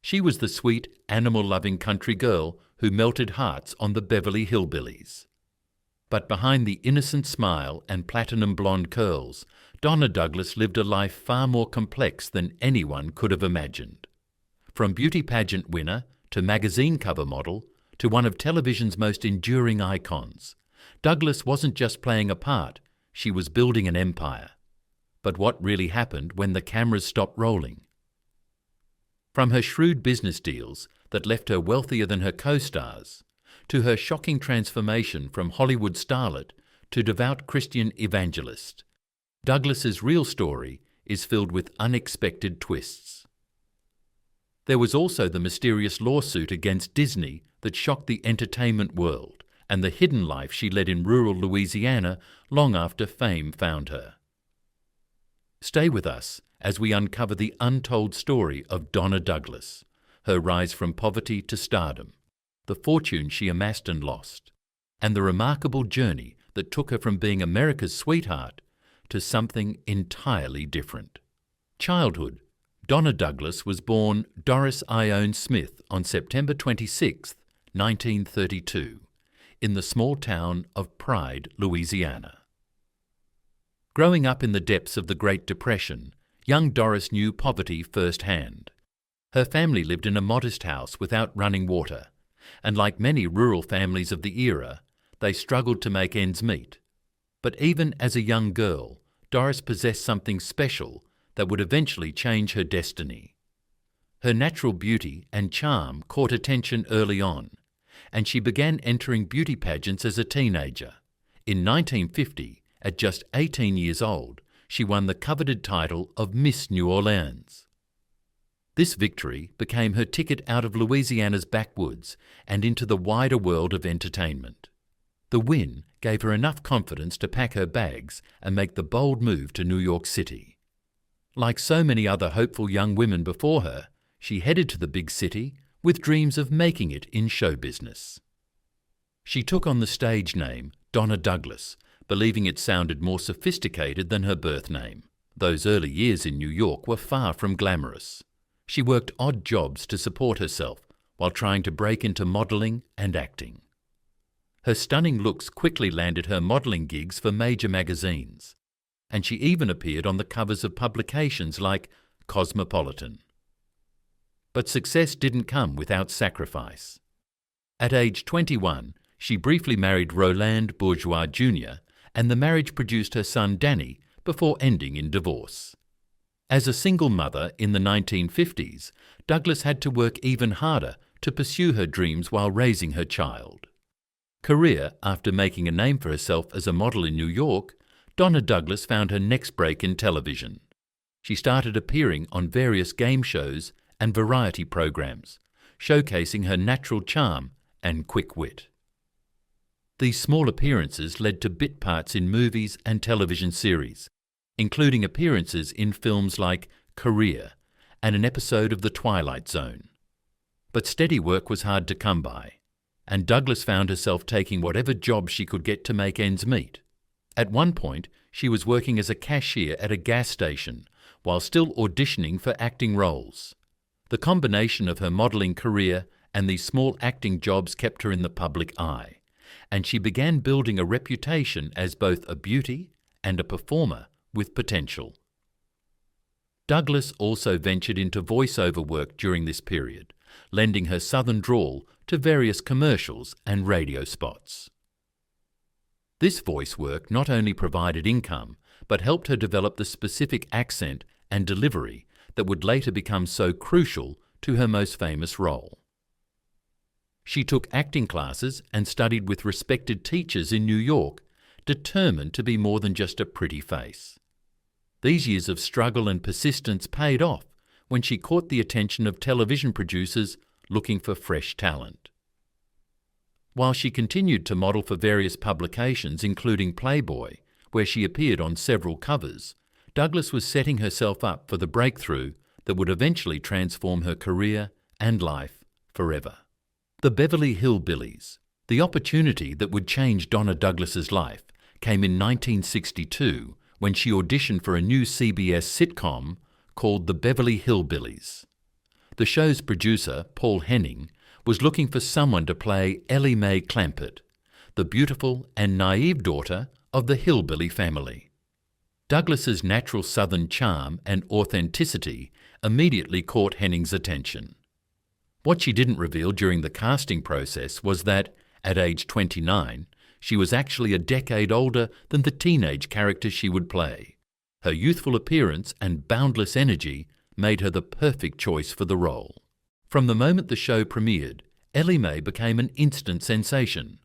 She was the sweet, animal-loving country girl who melted hearts on the Beverly Hillbillies. But behind the innocent smile and platinum blonde curls, Donna Douglas lived a life far more complex than anyone could have imagined. From beauty pageant winner to magazine cover model to one of television's most enduring icons, Douglas wasn't just playing a part, she was building an empire. But what really happened when the cameras stopped rolling? From her shrewd business deals that left her wealthier than her co-stars, to her shocking transformation from Hollywood starlet to devout Christian evangelist, Douglas's real story is filled with unexpected twists. There was also the mysterious lawsuit against Disney that shocked the entertainment world, and the hidden life she led in rural Louisiana long after fame found her. Stay with us as we uncover the untold story of Donna Douglas, her rise from poverty to stardom, the fortune she amassed and lost, and the remarkable journey that took her from being America's sweetheart to something entirely different. Childhood. Donna Douglas was born Doris Ione Smith on September 26, 1932, in the small town of Pride, Louisiana. Growing up in the depths of the Great Depression, young Doris knew poverty firsthand. Her family lived in a modest house without running water, and like many rural families of the era, they struggled to make ends meet. But even as a young girl, Doris possessed something special that would eventually change her destiny. Her natural beauty and charm caught attention early on, and she began entering beauty pageants as a teenager. In 1950, at just 18 years old, she won the coveted title of Miss New Orleans. This victory became her ticket out of Louisiana's backwoods and into the wider world of entertainment. The win gave her enough confidence to pack her bags and make the bold move to New York City. Like so many other hopeful young women before her, she headed to the big city with dreams of making it in show business. She took on the stage name Donna Douglas, believing it sounded more sophisticated than her birth name. Those early years in New York were far from glamorous. She worked odd jobs to support herself while trying to break into modeling and acting. Her stunning looks quickly landed her modeling gigs for major magazines, and she even appeared on the covers of publications like Cosmopolitan. But success didn't come without sacrifice. At age 21, she briefly married Roland Bourgeois Jr., and the marriage produced her son Danny before ending in divorce. As a single mother in the 1950s, Douglas had to work even harder to pursue her dreams while raising her child. Career. After making a name for herself as a model in New York, Donna Douglas found her next break in television. She started appearing on various game shows and variety programs, showcasing her natural charm and quick wit. These small appearances led to bit parts in movies and television series, including appearances in films like Career and an episode of The Twilight Zone. But steady work was hard to come by, and Douglas found herself taking whatever job she could get to make ends meet. At one point, she was working as a cashier at a gas station while still auditioning for acting roles. The combination of her modeling career and these small acting jobs kept her in the public eye, and she began building a reputation as both a beauty and a performer with potential. Douglas also ventured into voiceover work during this period, lending her southern drawl to various commercials and radio spots. This voice work not only provided income, but helped her develop the specific accent and delivery that would later become so crucial to her most famous role. She took acting classes and studied with respected teachers in New York, determined to be more than just a pretty face. These years of struggle and persistence paid off when she caught the attention of television producers looking for fresh talent. While she continued to model for various publications, including Playboy, where she appeared on several covers, Douglas was setting herself up for the breakthrough that would eventually transform her career and life forever. The Beverly Hillbillies. The opportunity that would change Donna Douglas's life came in 1962 when she auditioned for a new CBS sitcom called The Beverly Hillbillies. The show's producer, Paul Henning, was looking for someone to play Ellie Mae Clampett, the beautiful and naive daughter of the hillbilly family. Douglas's natural southern charm and authenticity immediately caught Henning's attention. What she didn't reveal during the casting process was that, at age 29, she was actually a decade older than the teenage character she would play. Her youthful appearance and boundless energy made her the perfect choice for the role. From the moment the show premiered, Ellie Mae became an instant sensation.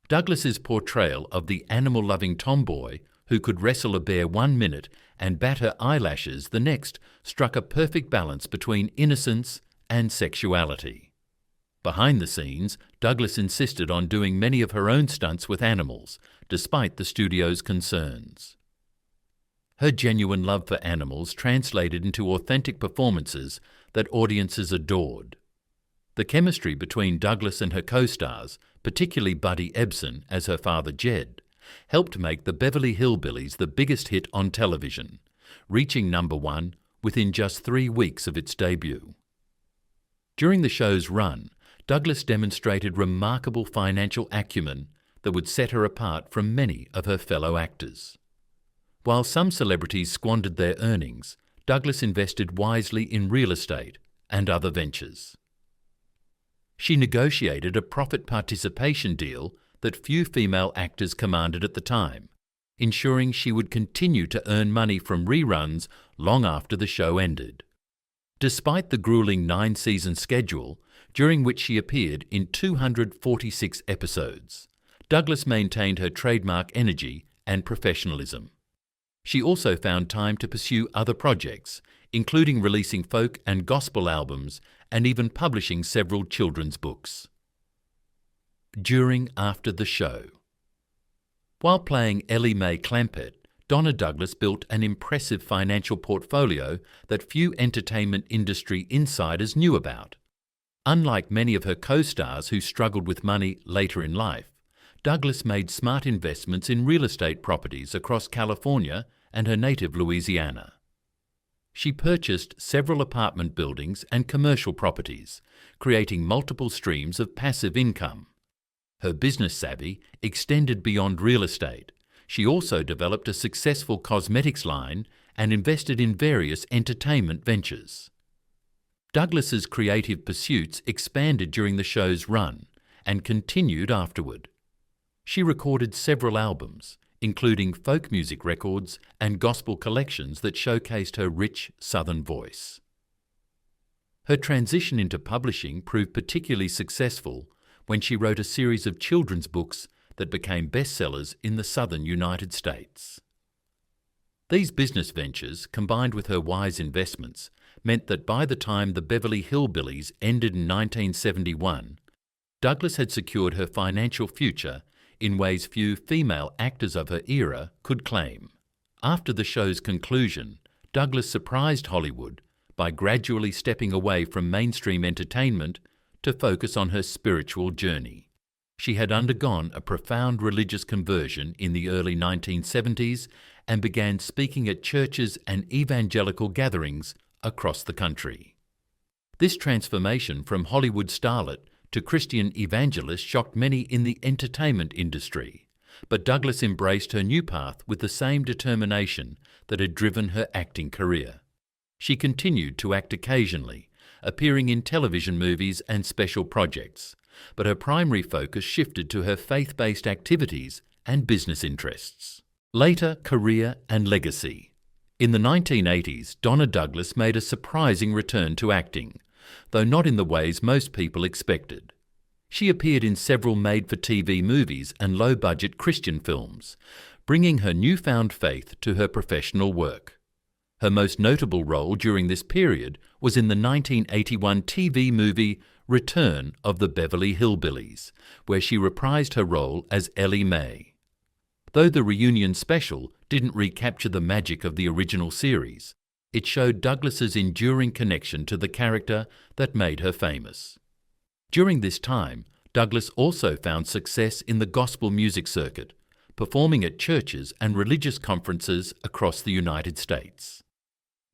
Douglas's portrayal of the animal-loving tomboy who could wrestle a bear 1 minute and bat her eyelashes the next struck a perfect balance between innocence and sexuality. Behind the scenes, Douglas insisted on doing many of her own stunts with animals, despite the studio's concerns. Her genuine love for animals translated into authentic performances that audiences adored. The chemistry between Douglas and her co-stars, particularly Buddy Ebsen as her father Jed, helped make the Beverly Hillbillies the biggest hit on television, reaching #1 within just 3 weeks of its debut. During the show's run, Douglas demonstrated remarkable financial acumen that would set her apart from many of her fellow actors. While some celebrities squandered their earnings, Douglas invested wisely in real estate and other ventures. She negotiated a profit participation deal that few female actors commanded at the time, ensuring she would continue to earn money from reruns long after the show ended. Despite the grueling 9-season schedule, during which she appeared in 246 episodes, Douglas maintained her trademark energy and professionalism. She also found time to pursue other projects, including releasing folk and gospel albums and even publishing several children's books. After the show. While playing Ellie Mae Clampett, Donna Douglas built an impressive financial portfolio that few entertainment industry insiders knew about. Unlike many of her co-stars who struggled with money later in life, Douglas made smart investments in real estate properties across California and her native Louisiana. She purchased several apartment buildings and commercial properties, creating multiple streams of passive income. Her business savvy extended beyond real estate. She also developed a successful cosmetics line and invested in various entertainment ventures. Douglas's creative pursuits expanded during the show's run and continued afterward. She recorded several albums, including folk music records and gospel collections that showcased her rich Southern voice. Her transition into publishing proved particularly successful when she wrote a series of children's books that became bestsellers in the southern United States. These business ventures, combined with her wise investments, meant that by the time the Beverly Hillbillies ended in 1971, Douglas had secured her financial future in ways few female actors of her era could claim. After the show's conclusion, Douglas surprised Hollywood by gradually stepping away from mainstream entertainment to focus on her spiritual journey. She had undergone a profound religious conversion in the early 1970s and began speaking at churches and evangelical gatherings across the country. This transformation from Hollywood starlet to Christian evangelist shocked many in the entertainment industry, but Douglas embraced her new path with the same determination that had driven her acting career. She continued to act occasionally, appearing in television movies and special projects, but her primary focus shifted to her faith-based activities and business interests. Later, career and legacy. In the 1980s, Donna Douglas made a surprising return to acting, though not in the ways most people expected. She appeared in several made-for-TV movies and low-budget Christian films, bringing her newfound faith to her professional work. Her most notable role during this period was in the 1981 TV movie Return of the Beverly Hillbillies, where she reprised her role as Ellie Mae. Though the reunion special didn't recapture the magic of the original series, it showed Douglas's enduring connection to the character that made her famous. During this time, Douglas also found success in the gospel music circuit, performing at churches and religious conferences across the United States.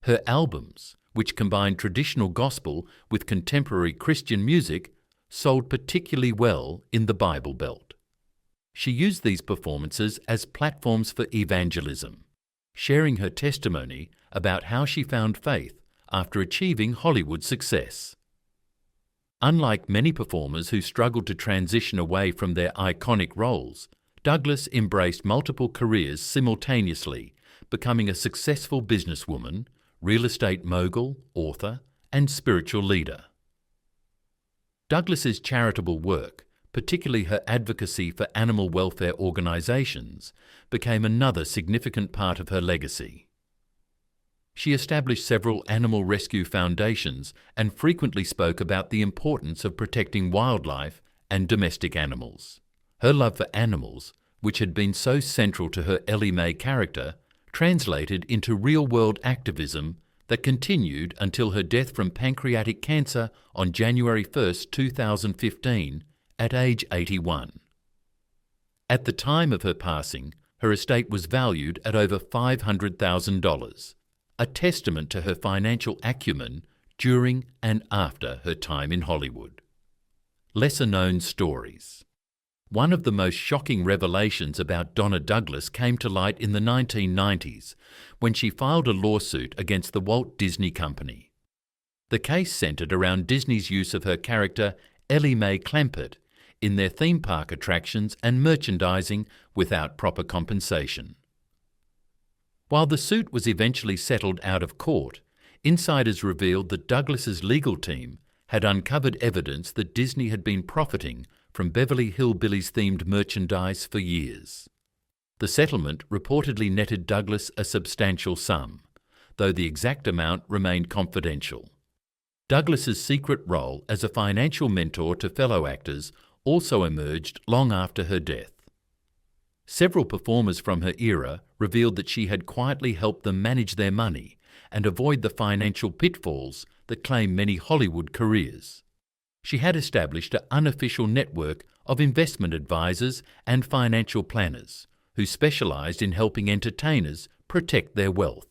Her albums, which combined traditional gospel with contemporary Christian music, sold particularly well in the Bible Belt. She used these performances as platforms for evangelism, sharing her testimony about how she found faith after achieving Hollywood success. Unlike many performers who struggled to transition away from their iconic roles, Douglas embraced multiple careers simultaneously, becoming a successful businesswoman, real estate mogul, author, and spiritual leader. Douglas's charitable work, particularly her advocacy for animal welfare organizations, became another significant part of her legacy. She established several animal rescue foundations and frequently spoke about the importance of protecting wildlife and domestic animals. Her love for animals, which had been so central to her Ellie Mae character, translated into real-world activism that continued until her death from pancreatic cancer on January 1, 2015, at age 81. At the time of her passing, her estate was valued at over $500,000, a testament to her financial acumen during and after her time in Hollywood. Lesser-known stories. One of the most shocking revelations about Donna Douglas came to light in the 1990s when she filed a lawsuit against the Walt Disney Company. The case centered around Disney's use of her character Ellie Mae Clampett in their theme park attractions and merchandising without proper compensation. While the suit was eventually settled out of court, insiders revealed that Douglas's legal team had uncovered evidence that Disney had been profiting from Beverly Hillbillies themed merchandise for years. The settlement reportedly netted Douglas a substantial sum, though the exact amount remained confidential. Douglas's secret role as a financial mentor to fellow actors also emerged long after her death. Several performers from her era revealed that she had quietly helped them manage their money and avoid the financial pitfalls that claim many Hollywood careers. She had established an unofficial network of investment advisors and financial planners who specialized in helping entertainers protect their wealth.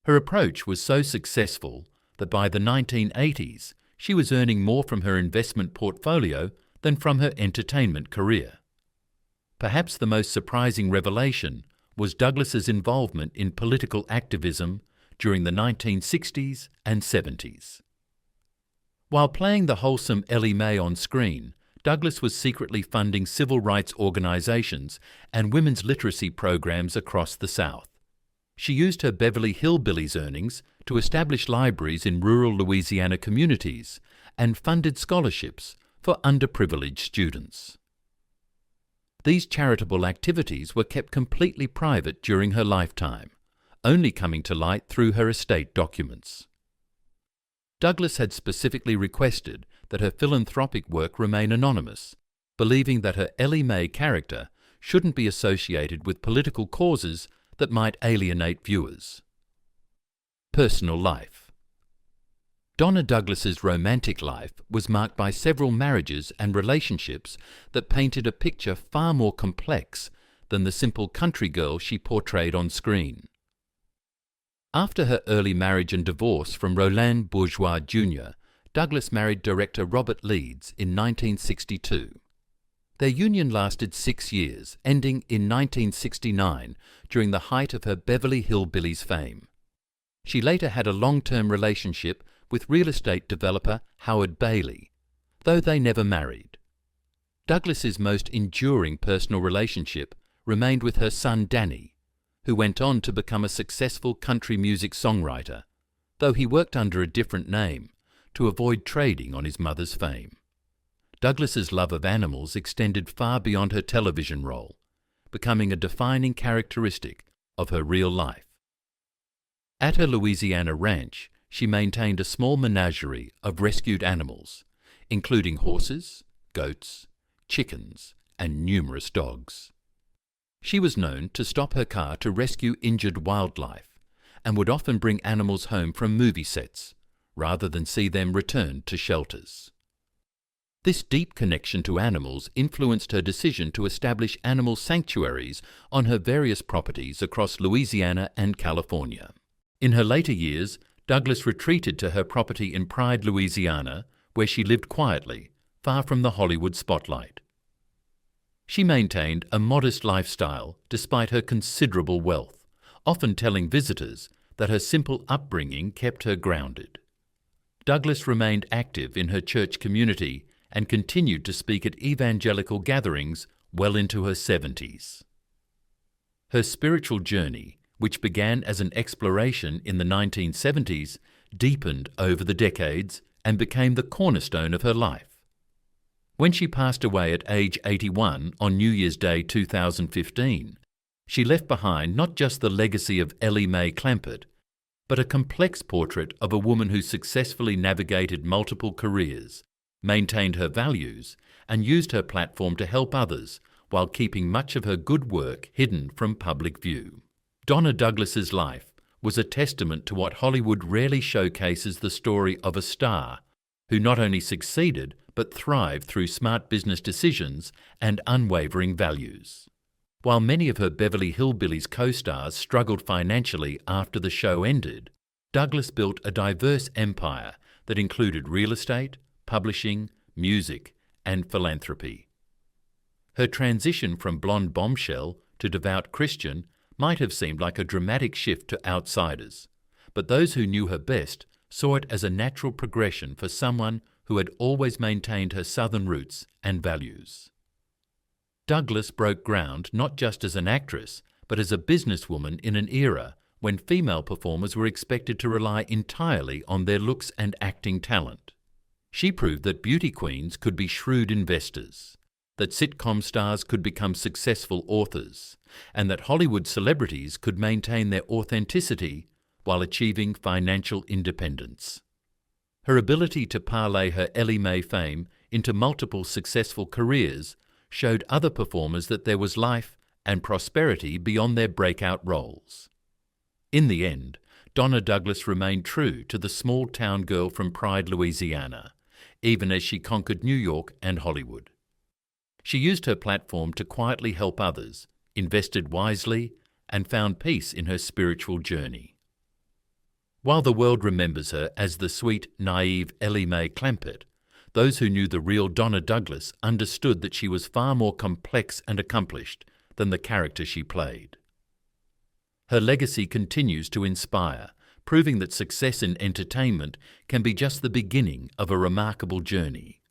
Her approach was so successful that by the 1980s she was earning more from her investment portfolio than from her entertainment career. Perhaps the most surprising revelation was Douglas's involvement in political activism during the 1960s and 70s. While playing the wholesome Ellie Mae on screen, Douglas was secretly funding civil rights organizations and women's literacy programs across the South. She used her Beverly Hillbillies earnings to establish libraries in rural Louisiana communities and funded scholarships for underprivileged students. These charitable activities were kept completely private during her lifetime, only coming to light through her estate documents. Douglas had specifically requested that her philanthropic work remain anonymous, believing that her Ellie Mae character shouldn't be associated with political causes that might alienate viewers. Personal life. Donna Douglas's romantic life was marked by several marriages and relationships that painted a picture far more complex than the simple country girl she portrayed on screen. After her early marriage and divorce from Roland Bourgeois Jr., Douglas married director Robert Leeds in 1962. Their union lasted 6 years, ending in 1969 during the height of her Beverly Hillbillies fame. She later had a long-term relationship with real estate developer Howard Bailey, though they never married. Douglas's most enduring personal relationship remained with her son Danny, who went on to become a successful country music songwriter, though he worked under a different name to avoid trading on his mother's fame. Douglas's love of animals extended far beyond her television role, becoming a defining characteristic of her real life. At her Louisiana ranch, she maintained a small menagerie of rescued animals, including horses, goats, chickens, and numerous dogs. She was known to stop her car to rescue injured wildlife and would often bring animals home from movie sets, rather than see them returned to shelters. This deep connection to animals influenced her decision to establish animal sanctuaries on her various properties across Louisiana and California. In her later years, Douglas retreated to her property in Pride, Louisiana, where she lived quietly, far from the Hollywood spotlight. She maintained a modest lifestyle despite her considerable wealth, often telling visitors that her simple upbringing kept her grounded. Douglas remained active in her church community and continued to speak at evangelical gatherings well into her 70s. Her spiritual journey, which began as an exploration in the 1970s, deepened over the decades and became the cornerstone of her life. When she passed away at age 81 on New Year's Day 2015, she left behind not just the legacy of Ellie Mae Clampett, but a complex portrait of a woman who successfully navigated multiple careers, maintained her values, and used her platform to help others while keeping much of her good work hidden from public view. Donna Douglas's life was a testament to what Hollywood rarely showcases: the story of a star who not only succeeded but thrived through smart business decisions and unwavering values. While many of her Beverly Hillbillies co-stars struggled financially after the show ended, Douglas built a diverse empire that included real estate, publishing, music, and philanthropy. Her transition from blonde bombshell to devout Christian might have seemed like a dramatic shift to outsiders, but those who knew her best saw it as a natural progression for someone who had always maintained her Southern roots and values. Douglas broke ground not just as an actress, but as a businesswoman in an era when female performers were expected to rely entirely on their looks and acting talent. She proved that beauty queens could be shrewd investors, that sitcom stars could become successful authors, and that Hollywood celebrities could maintain their authenticity while achieving financial independence. Her ability to parlay her Ellie Mae fame into multiple successful careers showed other performers that there was life and prosperity beyond their breakout roles. In the end, Donna Douglas remained true to the small-town girl from Pride, Louisiana, even as she conquered New York and Hollywood. She used her platform to quietly help others, invested wisely, and found peace in her spiritual journey. While the world remembers her as the sweet, naive Ellie Mae Clampett, those who knew the real Donna Douglas understood that she was far more complex and accomplished than the character she played. Her legacy continues to inspire, proving that success in entertainment can be just the beginning of a remarkable journey.